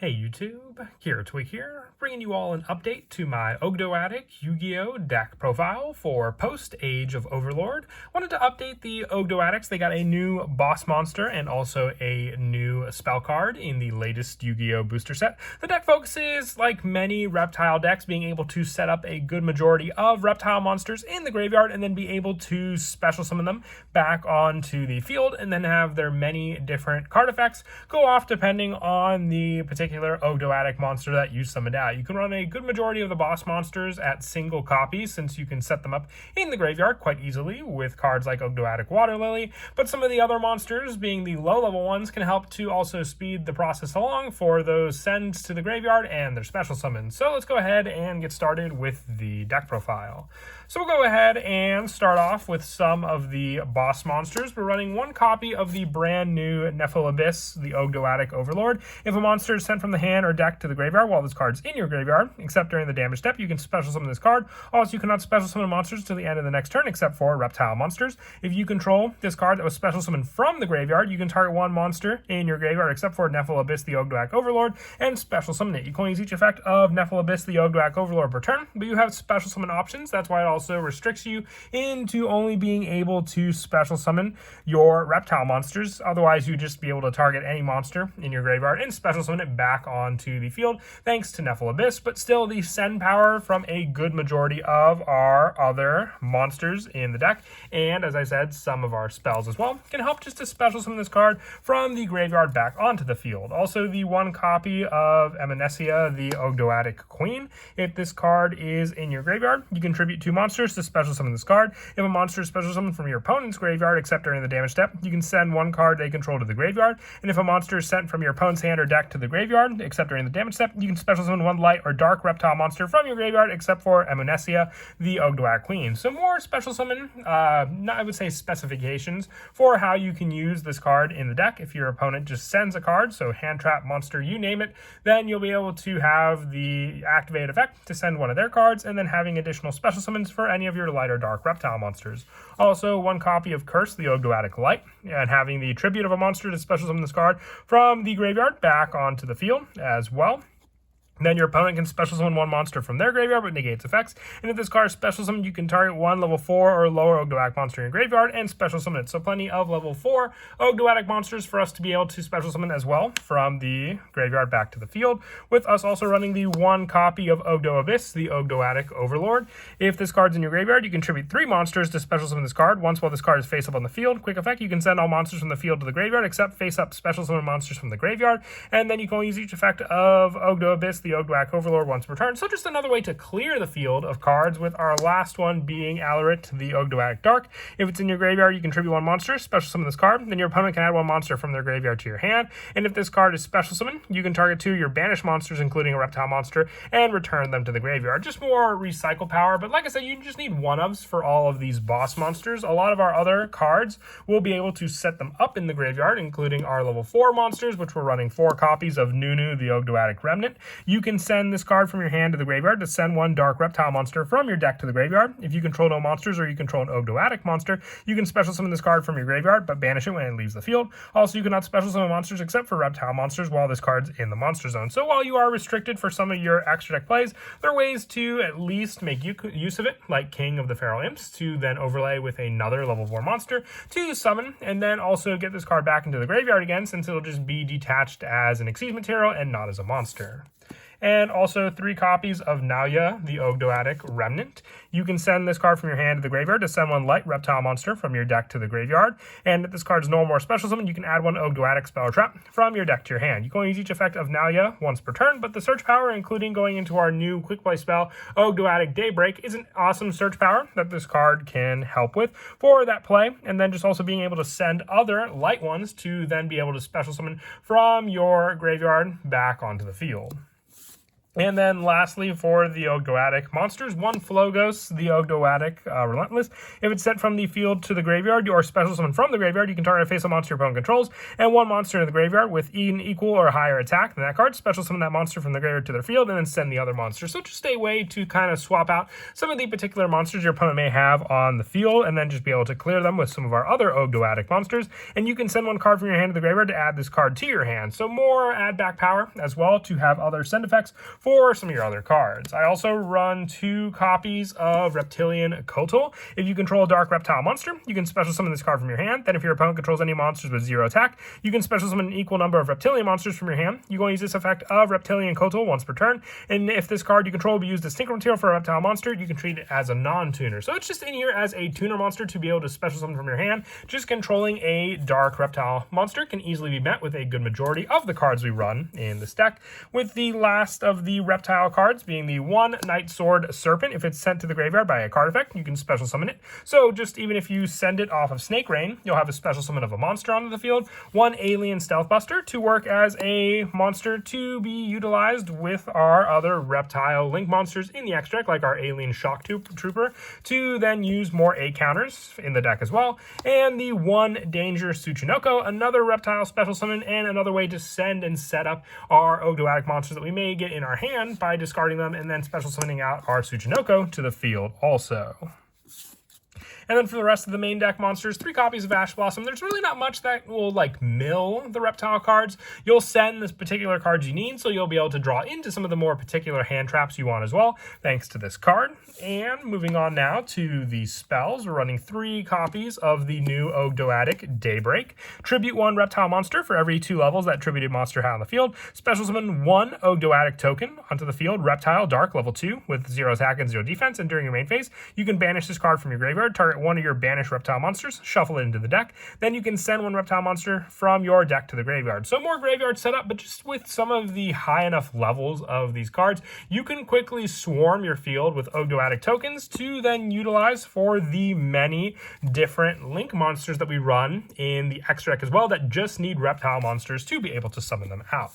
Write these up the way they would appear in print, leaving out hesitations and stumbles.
Hey YouTube, Twig here, bringing you all an update to my Ogdoadic Yugioh deck profile for post-Age of Overlord. Wanted to update the Ogdoadics. They got a new boss monster and also a new spell card in the latest Yu-Gi-Oh! Booster set. The deck focuses, like many reptile decks, being able to set up a good majority of reptile monsters in the graveyard and then be able to special summon them back onto the field and then have their many different card effects go off depending on the particular Ogdoadic monster that you summoned out. You can run a good majority of the boss monsters at single copies since you can set them up in the graveyard quite easily with cards like Ogdoadic Water Lily, but some of the other monsters, being the low-level ones, can help to also speed the process along for those sends to the graveyard and their special summons. So let's go ahead and get started with the deck profile. So we'll go ahead and start off with some of the boss monsters. We're running one copy of the brand new Abyss, the Ogdoadic Overlord. If a monster is sent from the hand or deck to the graveyard while this card's in your graveyard, except during the damage step, you can special summon this card. Also, you cannot special summon monsters till the end of the next turn, except for reptile monsters. If you control this card that was special summoned from the graveyard, you can target one monster in your graveyard, except for Abyss, the Ogdoadic Overlord, and special summon it. You can only use each effect of Abyss, the Ogdoadic Overlord per turn, but you have special summon options. That's why it also restricts you into only being able to special summon your reptile monsters. Otherwise, you'd just be able to target any monster in your graveyard and special summon it back onto the field, thanks to Abyss. But still, the send power from a good majority of our other monsters in the deck, and as I said, some of our spells as well, can help just to special summon this card from the graveyard back onto the field. Also, the one copy of Emanesia, the Ogdoadic Queen. If this card is in your graveyard, you can tribute 2 monsters to special summon this card. If a monster is special summoned from your opponent's graveyard, except during the damage step, you can send one card they control to the graveyard. And if a monster is sent from your opponent's hand or deck to the graveyard, except during the damage step, you can special summon one light or dark reptile monster from your graveyard, except for Emanesia, the Ogdoadic Queen. So more special summon, I would say specifications for how you can use this card in the deck. If your opponent just sends a card, so hand trap, monster, you name it, then you'll be able to have the activated effect to send one of their cards, and then having additional special summons for any of your light or dark reptile monsters. Also, one copy of Curse, the Ogdoadic Light, and having the tribute of a monster to special summon this card from the graveyard back onto the field as well. Then your opponent can special summon one monster from their graveyard, but negates effects. And if this card is special summoned, you can target one level 4 or lower Ogdoadic monster in your graveyard and special summon it. So plenty of level 4 Ogdoadic monsters for us to be able to special summon as well from the graveyard back to the field, with us also running the one copy of Abyss, the Ogdoadic Overlord. If this card's in your graveyard, you can tribute 3 monsters to special summon this card. Once while this card is face up on the field, quick effect, you can send all monsters from the field to the graveyard, except face up special summon monsters from the graveyard. And then you can only use each effect of Abyss, the Ogdoadic Overlord, once per turn. So just another way to clear the field of cards, with our last one being Alarit, the Ogdoadic Dark. If it's in your graveyard, you can tribute 1 monster, special summon this card. Then your opponent can add 1 monster from their graveyard to your hand. And if this card is special summon, you can target 2 of your banished monsters, including a reptile monster, and return them to the graveyard. Just more recycle power, but like I said, you just need 1-ofs for all of these boss monsters. A lot of our other cards will be able to set them up in the graveyard, including our level 4 monsters, which we're running 4 copies of Nunu, the Ogdoadic Remnant. You can send this card from your hand to the graveyard to send 1 dark reptile monster from your deck to the graveyard. If you control no monsters or you control an Ogdoadic monster, you can special summon this card from your graveyard, but banish it when it leaves the field. Also, you cannot special summon monsters except for reptile monsters while this card's in the monster zone. So while you are restricted for some of your extra deck plays, there are ways to at least make use of it, like King of the Feral Imps, to then overlay with another level 4 monster to summon, and then also get this card back into the graveyard again, since it'll just be detached as an Xyz material and not as a monster. And also 3 copies of Nauya, the Ogdoadic Remnant. You can send this card from your hand to the graveyard to send 1 light reptile monster from your deck to the graveyard. And if this card is no more special summon, you can add 1 Ogdoadic spell or trap from your deck to your hand. You can only use each effect of Nauya once per turn, but the search power, including going into our new quick play spell, Ogdoadic Daybreak, is an awesome search power that this card can help with for that play. And then just also being able to send other light ones to then be able to special summon from your graveyard back onto the field. And then lastly, for the Ogdoadic monsters, 1 Flogos, the Ogdoadic Relentless. If it's sent from the field to the graveyard, or special summon from the graveyard, you can target a face-up monster your opponent controls, and 1 monster in the graveyard with an equal or higher attack than that card. Special summon that monster from the graveyard to their field, and then send the other monster. So just a way to kind of swap out some of the particular monsters your opponent may have on the field, and then just be able to clear them with some of our other Ogdoadic monsters. And you can send 1 card from your hand to the graveyard to add this card to your hand. So more add-back power as well to have other send effects for some of your other cards. I also run 2 copies of Reptilian Kotal. If you control a dark reptile monster, you can special summon this card from your hand. Then if your opponent controls any monsters with 0 attack, you can special summon an equal number of reptilian monsters from your hand. You can use this effect of Reptilian Kotal once per turn, and if this card you control will be used as synchro material for a reptile monster, you can treat it as a non-tuner. So it's just in here as a tuner monster to be able to special summon from your hand. Just controlling a dark reptile monster can easily be met with a good majority of the cards we run in this deck, with the last of the reptile cards being the 1 Night Sword Serpent. If it's sent to the graveyard by a card effect, you can special summon it. So just even if you send it off of Snake Rain, you'll have a special summon of a monster onto the field, 1 Alien Stealth Buster to work as a monster to be utilized with our other reptile link monsters in the extract, like our Alien Shock Trooper, to then use more A counters in the deck as well. And the 1 Danger Tsuchinoko, another reptile special summon, and another way to send and set up our Ogdoadic monsters that we may get in our hand by discarding them and then special summoning out our Tsuchinoko to the field also. And then for the rest of the main deck monsters, 3 copies of Ash Blossom. There's really not much that will mill the reptile cards. You'll send this particular cards you need, so you'll be able to draw into some of the more particular hand traps you want as well, thanks to this card. And moving on now to the spells, we're running 3 copies of the new Ogdoadic Daybreak. Tribute 1 reptile monster for every 2 levels that tributed monster had on the field. Special summon 1 Ogdoadic token onto the field, reptile dark level 2 with 0 attack and 0 defense. And during your main phase, you can banish this card from your graveyard, target 1 of your banished reptile monsters, shuffle it into the deck. Then you can send 1 reptile monster from your deck to the graveyard. So more graveyard setup, but just with some of the high enough levels of these cards, you can quickly swarm your field with Ogdoadic tokens to then utilize for the many different link monsters that we run in the extra deck as well that just need reptile monsters to be able to summon them out.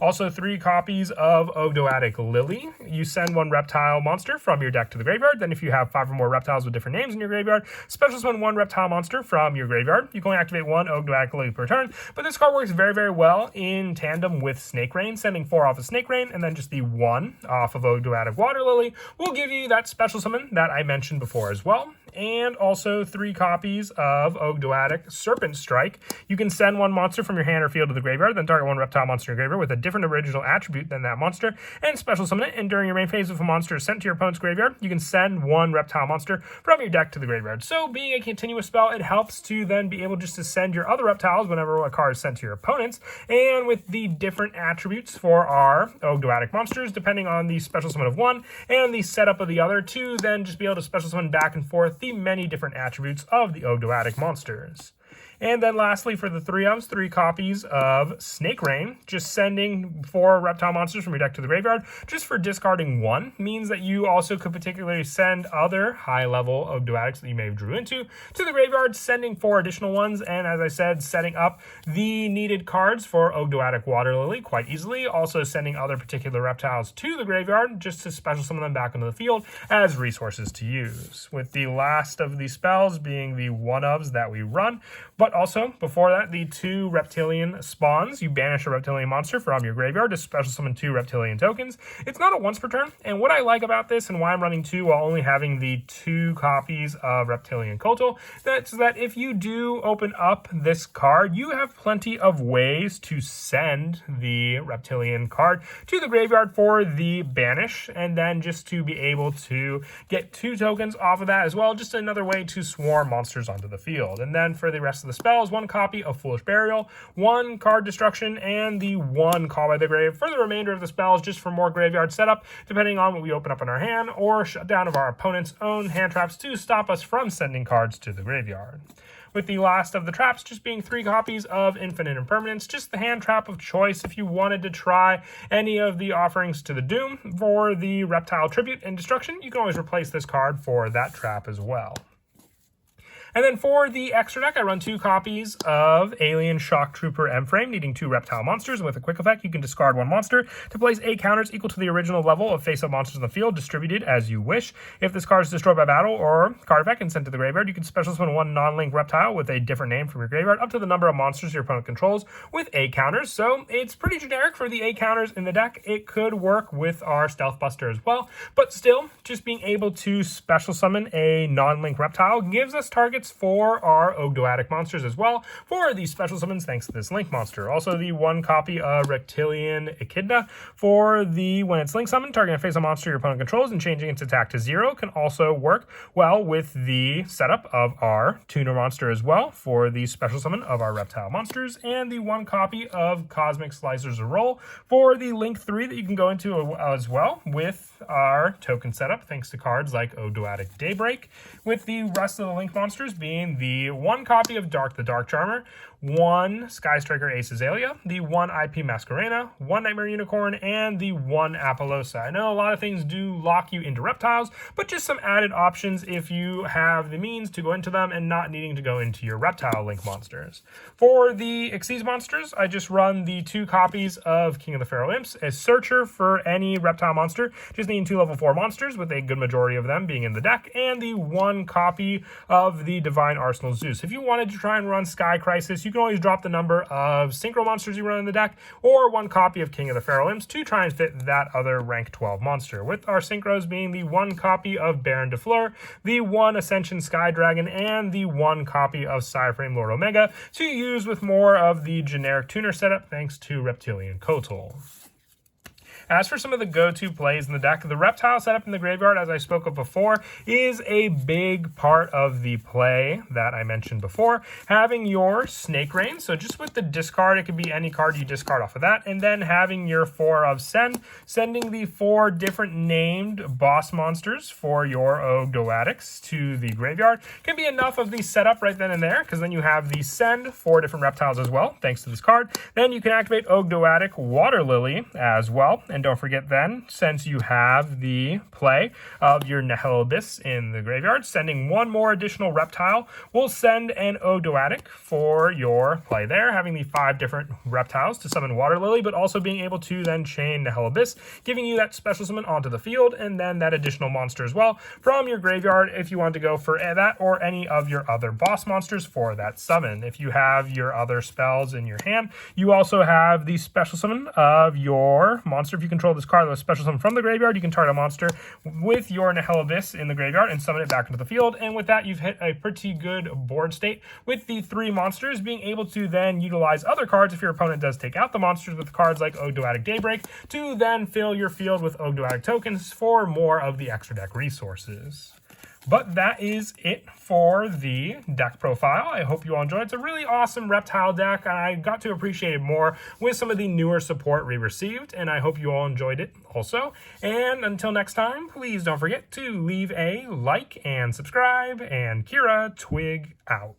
Also 3 copies of Ogdoadic Lily. You send 1 reptile monster from your deck to the graveyard. Then if you have 5 or more reptiles with different names in your graveyard, special summon 1 reptile monster from your graveyard. You can only activate 1 Ogdoadic Lily per turn, but this card works very, very well in tandem with Snake Rain. Sending 4 off of Snake Rain and then just the 1 off of Ogdoadic Water Lily will give you that special summon that I mentioned before as well. And also 3 copies of Ogdoadic Serpent Strike. You can send 1 monster from your hand or field to the graveyard, then target 1 reptile monster in your graveyard with a different original attribute than that monster, and special summon it. And during your main phase, if a monster is sent to your opponent's graveyard, you can send 1 reptile monster from your deck to the graveyard. So being a continuous spell, it helps to then be able just to send your other reptiles whenever a card is sent to your opponents, and with the different attributes for our Ogdoadic monsters, depending on the special summon of 1 and the setup of the other, to then just be able to special summon back and forth the many different attributes of the Ogdoadic monsters. And then lastly, for the 3 copies of Snake Rain, just sending 4 reptile monsters from your deck to the graveyard, just for discarding 1, means that you also could particularly send other high-level Ogdoadics that you may have drew into to the graveyard, sending 4 additional ones, and as I said, setting up the needed cards for Ogdoadic Water Lily quite easily, also sending other particular reptiles to the graveyard, just to special summon them back into the field as resources to use. With the last of the spells being the one-ofs that we run, but also, before that, the 2 reptilian spawns. You banish a reptilian monster from your graveyard to special summon 2 reptilian tokens. It's not a once per turn, and what I like about this and why I'm running 2 while only having the 2 copies of Reptilian Kotal, that's that if you do open up this card, you have plenty of ways to send the reptilian card to the graveyard for the banish, and then just to be able to get 2 tokens off of that as well, just another way to swarm monsters onto the field. And then for the rest of the spells, 1 copy of Foolish Burial, 1 card destruction, and the 1 Call by the Grave for the remainder of the spells, just for more graveyard setup, depending on what we open up in our hand, or shutdown of our opponent's own hand traps to stop us from sending cards to the graveyard. With the last of the traps just being 3 copies of Infinite Impermanence, just the hand trap of choice if you wanted to try any of the offerings to the Doom. For the Reptile Tribute and Destruction, you can always replace this card for that trap as well. And then for the extra deck, I run 2 copies of Alien Shock Trooper M-Frame, needing 2 reptile monsters. And with a quick effect, you can discard 1 monster to place 8 counters equal to the original level of face-up monsters in the field, distributed as you wish. If this card is destroyed by battle or card effect and sent to the graveyard, you can special summon 1 non-link reptile with a different name from your graveyard up to the number of monsters your opponent controls with 8 counters. So it's pretty generic for the 8 counters in the deck. It could work with our Stealth Buster as well, but still, just being able to special summon a non-link reptile gives us targets for our Ogdoadic monsters as well for these special summons thanks to this link monster. Also, the 1 copy of Reptilian Echidna for the when it's link summoned, targeting a face-up monster your opponent controls and changing its attack to 0 can also work well with the setup of our tuner monster as well for the special summon of our reptile monsters, and the 1 copy of Cosmic Slicers of Roll for the link 3 that you can go into as well with our token setup thanks to cards like Ogdoadic Daybreak, with the rest of the link monsters being the 1 copy of Dark the Dark Charmer, 1 Sky Striker Ace Azalea, the 1 IP Masquerena, 1 Nightmare Unicorn, and the 1 Apollosa. I know a lot of things do lock you into reptiles, but just some added options if you have the means to go into them and not needing to go into your reptile link monsters. For the Xyz monsters, I just run the 2 copies of King of the Pharaoh Imps as searcher for any reptile monster, just needing 2 level 4 monsters with a good majority of them being in the deck, and the 1 copy of the Divine Arsenal Zeus. If you wanted to try and run Sky Crisis, you can always drop the number of synchro monsters you run in the deck, or 1 copy of King of the Pharaoh Imps to try and fit that other rank 12 monster, with our synchros being the 1 copy of Baron de Fleur, the 1 Ascension Sky Dragon, and the 1 copy of Psyframe Lord Omega to use with more of the generic tuner setup thanks to Reptilian Kotal. As for some of the go-to plays in the deck, the reptile setup in the graveyard, as I spoke of before, is a big part of the play that I mentioned before. Having your Snake Rain, so just with the discard, it could be any card you discard off of that, and then having your 4 of sending the 4 different named boss monsters for your Ogdoadics to the graveyard can be enough of the setup right then and there, because then you have the send 4 different reptiles as well, thanks to this card. Then you can activate Ogdoadic Water Lily as well. And don't forget then, since you have the play of your Nihil Abyss in the graveyard, sending 1 more additional reptile will send an Ogdoadic for your play there, having the 5 different reptiles to summon Water Lily, but also being able to then chain Nihil Abyss, giving you that special summon onto the field, and then that additional monster as well from your graveyard if you want to go for that or any of your other boss monsters for that summon. If you have your other spells in your hand, you also have the special summon of your monster. If you control this card that was special summon from the graveyard, you can target a monster with your Nihil Abyss in the graveyard and summon it back into the field. And with that, you've hit a pretty good board state with the 3 monsters, being able to then utilize other cards if your opponent does take out the monsters with cards like Ogdoadic Daybreak to then fill your field with Ogdoadic tokens for more of the extra deck resources. But that is it for the deck profile. I hope you all enjoyed. It's a really awesome reptile deck, and I got to appreciate it more with some of the newer support we received, and I hope you all enjoyed it also. And until next time, please don't forget to leave a like and subscribe, and Kira Twig out.